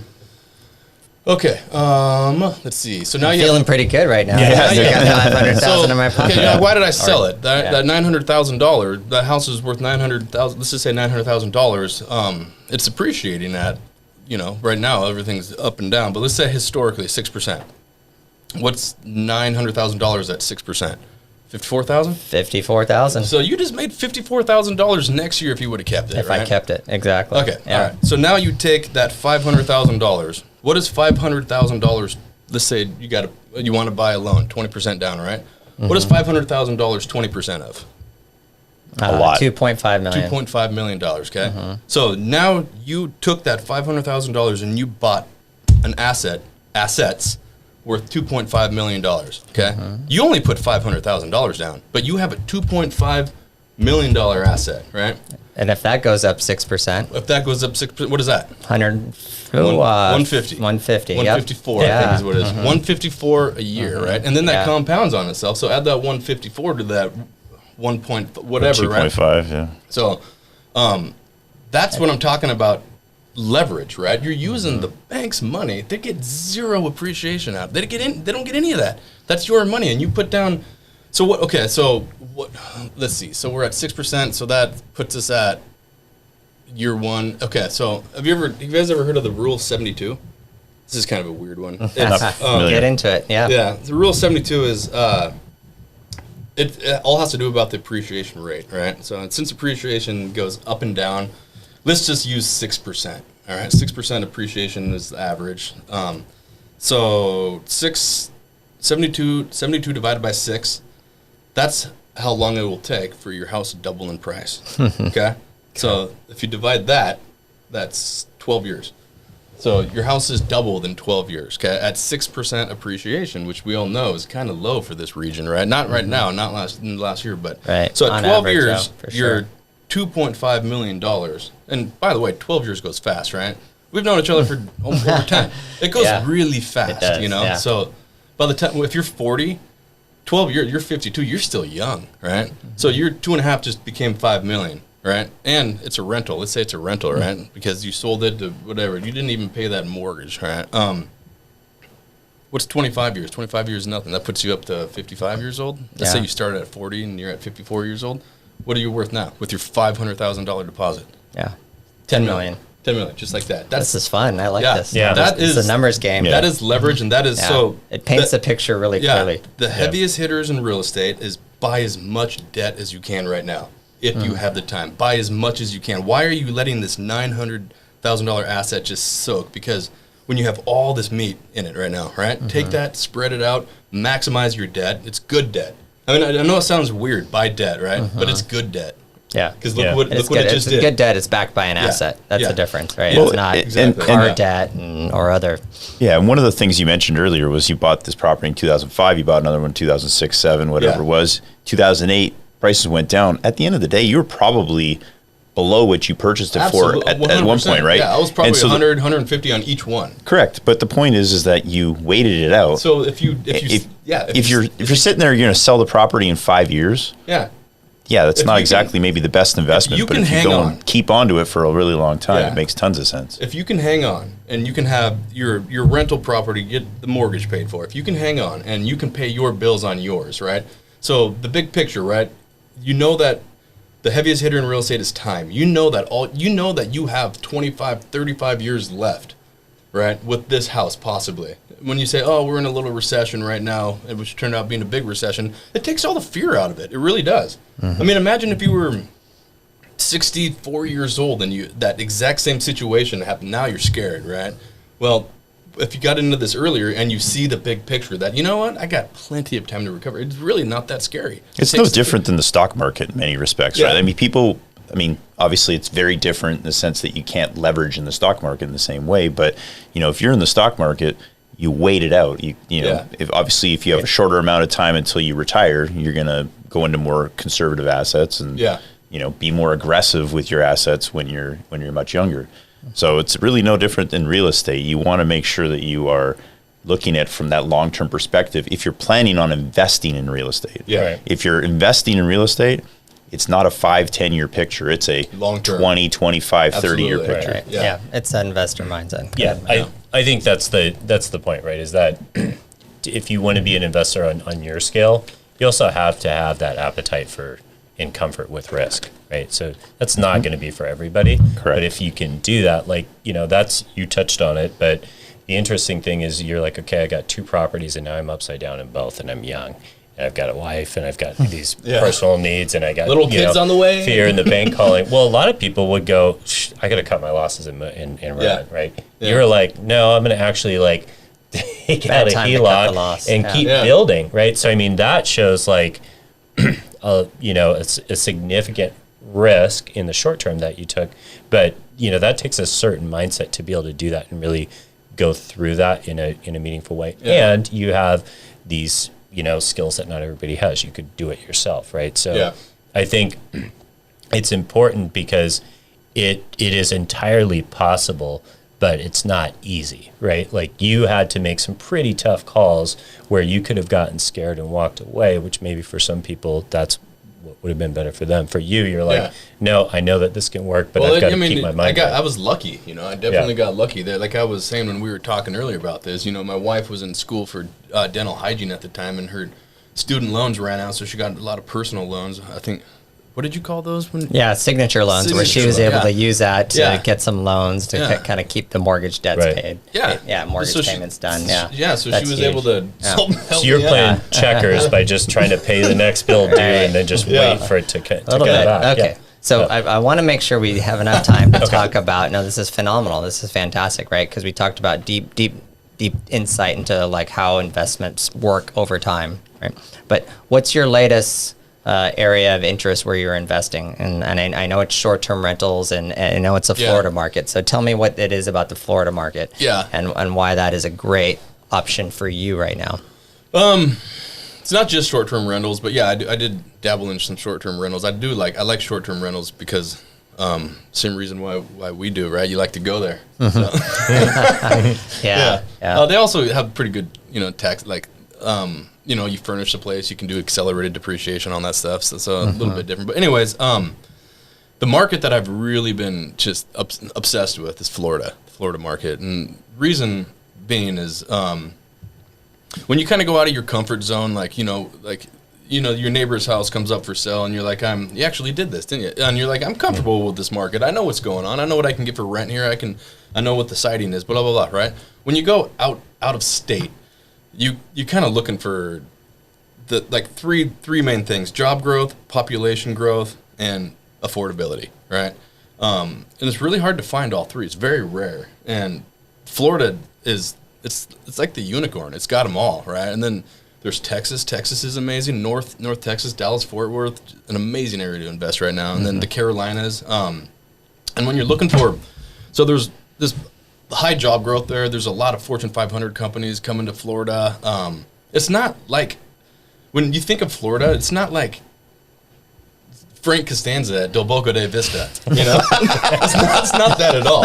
Okay, let's see. So now I'm you feeling pretty good right now. Yeah, I got 500,000 in my pocket. Okay, why did I sell it? That $900,000, that house is worth $900,000. Let's just say $900,000. It's appreciating at, right now everything's up and down. But let's say historically 6%. What's $900,000 at 6%? 54,000. 54,000. So you just made $54,000 next year if you would have kept it. If right? I kept it, exactly. Okay, Yeah. all right. So now you take that $500,000. What is $500,000? Let's say you want to buy a loan, 20% down, right? Mm-hmm. What is $500,000 20% of? A lot. 2.5 million. $2.5 million, okay? Mm-hmm. So now you took that $500,000 and you bought an assets worth $2.5 million, okay? Mm-hmm. You only put $500,000 down, but you have a $2.5 million asset, right? And if that goes up 6%. If that goes up 6%, what is that? 150. 150. Yep. 154, I think is what it is. Mm-hmm. 154 a year, right? And then that compounds on itself. So add that 154 to that 1 point whatever, 2.5, right? yeah. So that's what I'm talking about. Leverage, right? You're using the bank's money. They get zero appreciation out. They don't get any of that. That's your money, and you put down. So what? Okay, so what? Let's see. So we're at 6%. So that puts us at year one. Okay, so have you guys ever heard of the Rule 72? This is kind of a weird one. Get into it. Yeah. Yeah. The Rule 72 is it all has to do about the appreciation rate, right? So since appreciation goes up and down, let's just use 6%. All right, 6% appreciation is the average. So 72 divided by 6, that's how long it will take for your house to double in price. Okay? So if you divide that, that's 12 years. So your house is doubled in 12 years, okay? At 6% appreciation, which we all know is kind of low for this region, right? Not right now, not last year, but right. So at On 12 average, years, for you're $2.5 million. And by the way, 12 years goes fast, right? We've known each other for over 10. It goes really fast, it does, Yeah. So by the time, if you're 40, 12 years, you're 52, you're still young, right? Mm-hmm. So your 2.5 just became 5 million, right? And it's a rental. Let's say it's a rental, right? Because you sold it to whatever. You didn't even pay that mortgage, right? What's 25 years? 25 years is nothing. That puts you up to 55 years old. Let's say you started at 40 and you're at 54 years old. What are you worth now with your $500,000 deposit? Yeah. 10 million. 10 million, just like that. This is fun. I like this. Yeah. It's a numbers game. That is leverage, and that is so. It paints the picture really clearly. The heaviest hitters in real estate is buy as much debt as you can right now, if you have the time. Buy as much as you can. Why are you letting this $900,000 asset just soak? Because when you have all this meat in it right now, right? Take that, spread it out, maximize your debt. It's good debt. I mean, I know it sounds weird, buy debt, right? But it's good debt. Yeah. Because look what it just did. It's good debt. It's backed by an asset. That's the difference, right? Well, it's not car debt or other. Yeah, and one of the things you mentioned earlier was you bought this property in 2005. You bought another one in 2006, 7, whatever it was. 2008, prices went down. At the end of the day, you were probably below what you purchased it for at one point, right? Yeah, I was probably 100, 150 on each one. Correct, but the point is that you waited it out. So if you're sitting there, you're going to sell the property in 5 years. Yeah, that's not exactly maybe the best investment, but if you go and keep onto it for a really long time, it makes tons of sense. If you can hang on and you can have your rental property get the mortgage paid for, if you can hang on and you can pay your bills on yours, right? So the big picture, right? You know that the heaviest hitter in real estate is time. You know that you have 25, 35 years left, right, with this house possibly. When you say, oh, we're in a little recession right now, which turned out being a big recession, it takes all the fear out of it. It really does. I mean, imagine if you were 64 years old and that exact same situation happened. Now you're scared, right? Well, if you got into this earlier and you see the big picture that, you know what, I got plenty of time to recover, it's really not that scary. It's no different than the stock market in many respects, right? I mean, obviously it's very different in the sense that you can't leverage in the stock market in the same way. But, if you're in the stock market, you wait it out. You know, if you have a shorter amount of time until you retire, you're going to go into more conservative assets and, be more aggressive with your assets when you're much younger. So it's really no different than real estate. You want to make sure that you are looking at from that long-term perspective if you're planning on investing in real estate. Yeah. Right. If you're investing in real estate, it's not a 5-10 year picture. It's a long-term 20, 25, 30-year picture. Right. Yeah. It's an investor mindset. Yeah. I think that's the point, right? Is that if you want to be an investor on your scale, you also have to have that appetite for and comfort with risk, right? So that's not going to be for everybody. Correct. But if you can do that, like, that's, you touched on it, but the interesting thing is you're like, okay, I got 2 properties and now I'm upside down in both and I'm young. And I've got a wife and I've got these personal needs and I got little kids on the way. Fear in the bank calling. Well, a lot of people would go, I got to cut my losses and run, right? Yeah. You're like, no, I'm going to actually like take out a HELOC and keep building, right? So, I mean, that shows like, it's a significant risk in the short term that you took, but that takes a certain mindset to be able to do that and really go through that in a meaningful way. Yeah. And you have these skills that not everybody has. You could do it yourself, right? So I think it's important because it is entirely possible, but it's not easy, right? Like you had to make some pretty tough calls where you could have gotten scared and walked away, which maybe for some people that's what would have been better for them. For you, you're like, no, I know that this can work, but I've got to keep my mind. I was lucky, I definitely got lucky there. Like I was saying when we were talking earlier about this, my wife was in school for dental hygiene at the time, and her student loans ran out, so she got a lot of personal loans. I think. What did you call those? Signature loans, where she was able to use that to get some loans to kind of keep the mortgage debts paid. Mortgage payments done. So she was able to help So you're playing checkers by just trying to pay the next bill due and then just wait for it to come back. Okay. So I want to make sure we have enough time to talk about, this is phenomenal. This is fantastic, right? Because we talked about deep insight into like how investments work over time, right? But what's your latest area of interest where you're investing? And I know it's short-term rentals, and I know it's a Florida market. So tell me what it is about the Florida market, and why that is a great option for you right now. It's not just short-term rentals, but I did dabble in some short-term rentals. I like short-term rentals because same reason why we do, right? You like to go there. So. They also have pretty good tax you furnish the place, you can do accelerated depreciation on that stuff. So it's a little bit different. But anyways, the market that I've really been just obsessed with is the Florida market. And reason being is when you kind of go out of your comfort zone, your neighbor's house comes up for sale and you're like, you actually did this, didn't you? And you're like, I'm comfortable with this market. I know what's going on. I know what I can get for rent here. I know what the siding is, blah, blah, blah, right? When you go out of state, you kind of looking for the three main things: job growth, population growth, and affordability, right? And it's really hard to find all three. It's very rare. And Florida it's like the unicorn. It's got them all, right? And then there's Texas. Texas is amazing. North Texas, Dallas, Fort Worth, an amazing area to invest right now. And then the Carolinas. And when you're looking for, so there's this high job growth there. There's a lot of Fortune 500 companies coming to Florida. It's not like, when you think of Florida, it's not like Frank Costanza at Del Boca de Vista. It's not that at all.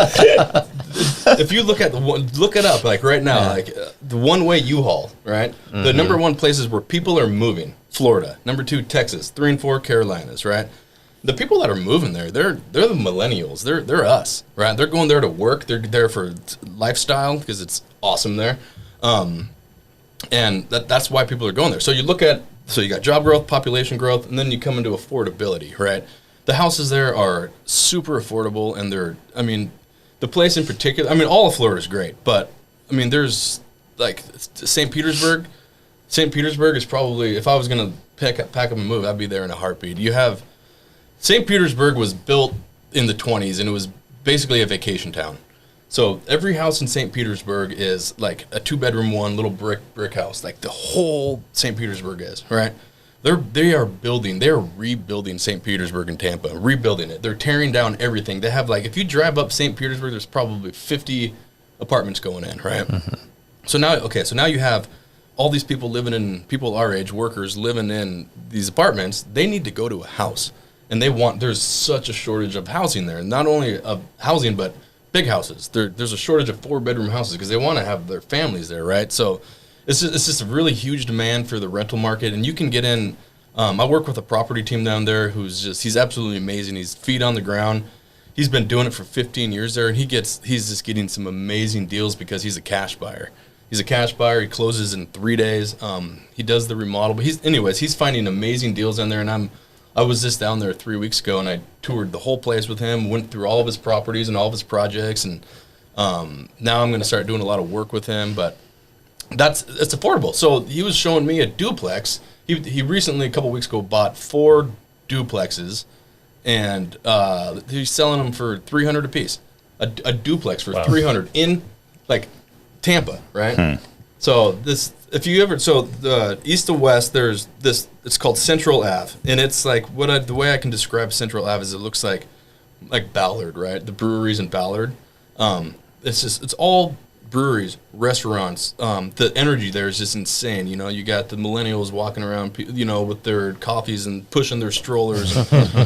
If you look it up, like right now, the one-way U-Haul, right? The number one places where people are moving, Florida. Number 2, Texas. 3 and 4, Carolinas, right? The people that are moving there, they're the millennials. They're us, right? They're going there to work. They're there for lifestyle because it's awesome there, and that's why people are going there. So you got job growth, population growth, and then you come into affordability, right? The houses there are super affordable, and the place in particular. All of Florida is great, but there's like St. Petersburg. St. Petersburg is probably, if I was gonna pack up and move, I'd be there in a heartbeat. You have St. Petersburg was built in the 1920s, and it was basically a vacation town. So every house in St. Petersburg is like a 2-bedroom, one little brick house. Like the whole St. Petersburg is, right? They're rebuilding St. Petersburg and Tampa, rebuilding it. They're tearing down everything. They have, like, if you drive up St. Petersburg, there's probably 50 apartments going in, right? So now you have all these people our age, workers living in these apartments. They need to go to a house, and there's such a shortage of housing there. Not only of housing, but big houses. There's a shortage of 4-bedroom houses because they want to have their families there, right? So it's just a really huge demand for the rental market, and you can get in. I work with a property team down there he's absolutely amazing. He's feet on the ground. He's been doing it for 15 years there, and he's just getting some amazing deals because he's a cash buyer. He's a cash buyer. He closes in 3 days. He does the remodel, but he's finding amazing deals down there, and I was just down there 3 weeks ago, and I toured the whole place with him, went through all of his properties and all of his projects, and now I'm going to start doing a lot of work with him, but it's affordable. So he was showing me a duplex. He recently, a couple weeks ago, bought 4 duplexes, and he's selling them for $300 a piece. A duplex for $300 in, like, Tampa, right? So the east to west, there's this. It's called Central Ave, and it's like the way I can describe Central Ave is it looks like Ballard, right? The breweries in Ballard. It's all breweries, restaurants. The energy there is just insane. You got the millennials walking around, with their coffees and pushing their strollers.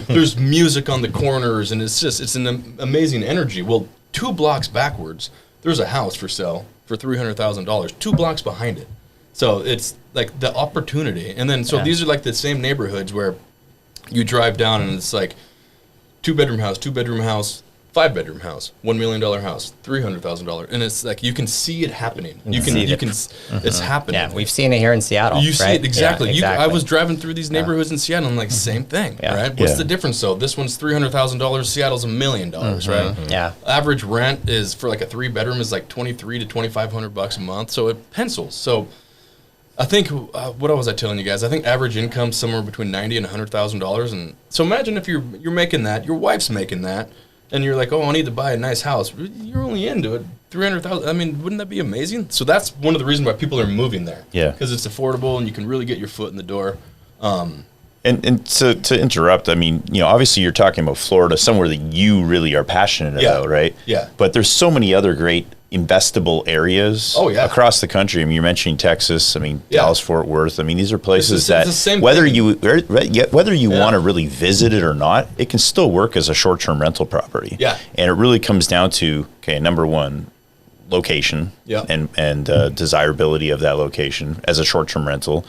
There's music on the corners, and it's an amazing energy. Well, 2 blocks backwards, there's a house for sale for $300,000. 2 blocks behind it. So it's like the opportunity. And then, these are like the same neighborhoods where you drive down and it's like 2-bedroom house, 5-bedroom house, $1 million house, $300,000. And it's like, you can see it happening. It's happening. Yeah, we've seen it here in Seattle. You see it, exactly. Yeah, exactly. I was driving through these neighborhoods in Seattle, and I'm like, same thing, right? What's the difference, though? This one's $300,000, Seattle's $1 million, right? Yeah. Average rent is, for like a 3-bedroom, is like $2,300 to $2,500 a month, so it pencils. So I think, what was I telling you guys? I think average income somewhere between $90,000 and $100,000, and so imagine if you're making that, your wife's making that, and you're like, oh, I need to buy a nice house. You're only into it $300,000. I mean, wouldn't that be amazing? So that's one of the reasons why people are moving there. Yeah, because it's affordable and you can really get your foot in the door. And to interrupt, I mean, obviously you're talking about Florida, somewhere that you really are passionate about, right? Yeah. But there's so many other great investable areas across the country. I mean, you're mentioning Texas. I mean, Dallas, Fort Worth. I mean, these are places that whether you want to really visit it or not, it can still work as a short-term rental property. Yeah. And it really comes down to, number one, location and desirability of that location as a short-term rental.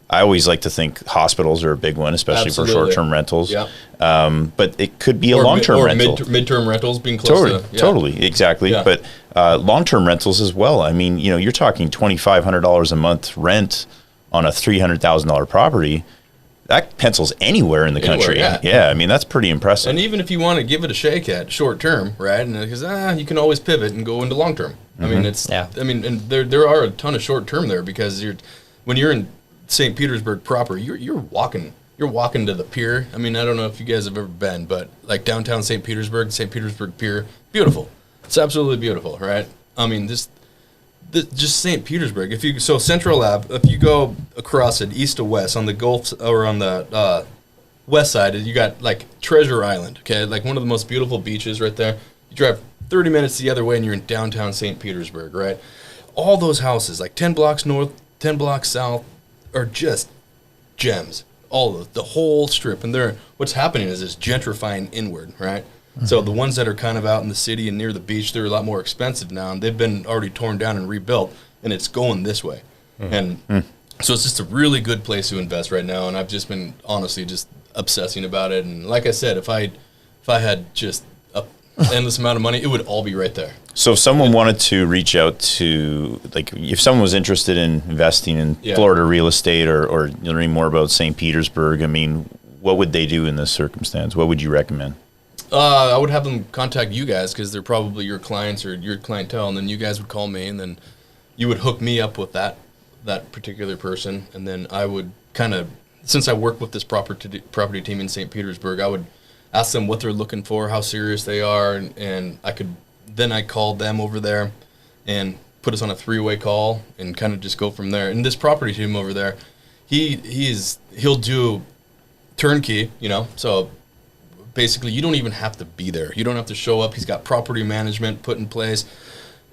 I always like to think hospitals are a big one, especially for short-term rentals. Yeah. But it could be a long-term rental. Mid-term rentals being close to. Totally, exactly. Yeah. But long-term rentals as well. I mean, you're talking $2,500 a month rent on a $300,000 property. That pencils anywhere in the country. Yeah, I mean, that's pretty impressive. And even if you want to give it a shake at short-term, right, and because you can always pivot and go into long-term. I mean, and there are a ton of short-term there because when you're in St. Petersburg proper, you're walking to the pier. I mean, I don't know if you guys have ever been, but like downtown St. Petersburg Pier, beautiful. It's absolutely beautiful, right? I mean, just St. Petersburg. Central Ave, if you go across it east to west on the Gulf or on the west side, you got like Treasure Island, okay, like one of the most beautiful beaches right there. You drive 30 minutes the other way and you're in downtown St. Petersburg, right? All those houses, like 10 blocks north, 10 blocks south, are just gems. All of the whole strip, and what's happening is it's gentrifying inward, right? Mm-hmm. So the ones that are kind of out in the city and near the beach, they're a lot more expensive now, and they've been already torn down and rebuilt, and it's going this way. Mm-hmm. And so it's just a really good place to invest right now, and I've just been honestly just obsessing about it. And like I said, if I had just an endless amount of money, it would all be right there. So if someone wanted to reach out to, like, if someone was interested in investing in Florida real estate or learning more about St. Petersburg, I mean, what would they do in this circumstance? What would you recommend? I would have them contact you guys because they're probably your clients or your clientele, and then you guys would call me, and then you would hook me up with that particular person, and then I would kind of, since I work with this property team in St. Petersburg, I would ask them what they're looking for, how serious they are, and I could then I called them over there and put us on a 3-way call and kind of just go from there. And this property team over there, he'll do turnkey, so basically you don't even have to be there. You don't have to show up. He's got property management put in place.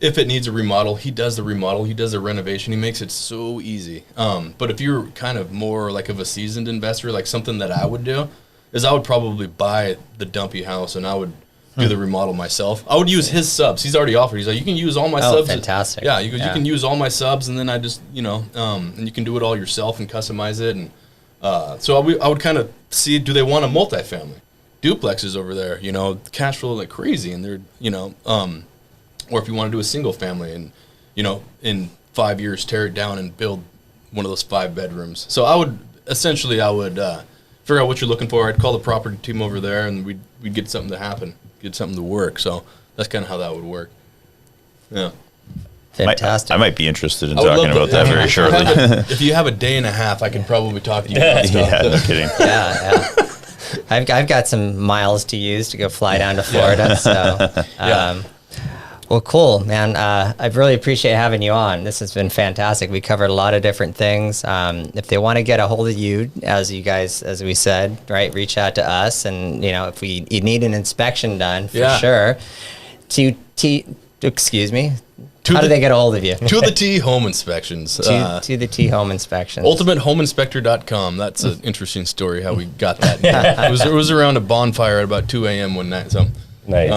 If it needs a remodel, he does the remodel. He does the renovation. He makes it so easy. But if you're kind of more like of a seasoned investor, like something that I would do is I would probably buy the dumpy house and I would do the remodel myself. I would use his subs. He's already offered. He's like, you can use all my subs. Fantastic. Yeah, you can use all my subs, and then I just, and you can do it all yourself and customize it. And so I would kind of see, do they want a multifamily? Duplexes over there, cash flow like crazy, and they're, or if you want to do a single family and, in 5 years tear it down and build one of those 5 bedrooms. So I would figure out what you're looking for. I'd call the property team over there, and we'd get something to happen, get something to work. So that's kind of how that would work. Yeah. Fantastic. I might be interested in talking about that very shortly. If you have a day and a half, I could probably talk to you about stuff. Yeah, no kidding. Yeah. I've got some miles to use to go fly down to Florida. So, well, cool, man. I really appreciate having you on. This has been fantastic. We covered a lot of different things. If they want to get a hold of you, as we said, right, reach out to us. And, if you need an inspection done, for sure. Excuse me. How do they get a hold of you? To the T Home Inspections. To the T Home Inspections. UltimateHomeInspector.com. That's an interesting story how we got that. It was around a bonfire at about 2 a.m. one night. So Nice.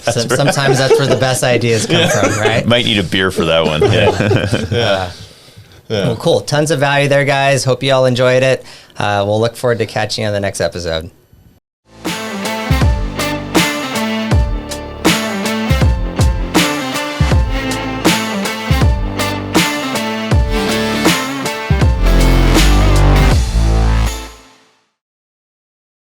Sometimes that's where the best ideas come from, right? Might need a beer for that one. Yeah. Well, cool. Tons of value there, guys. Hope you all enjoyed it. We'll look forward to catching you on the next episode.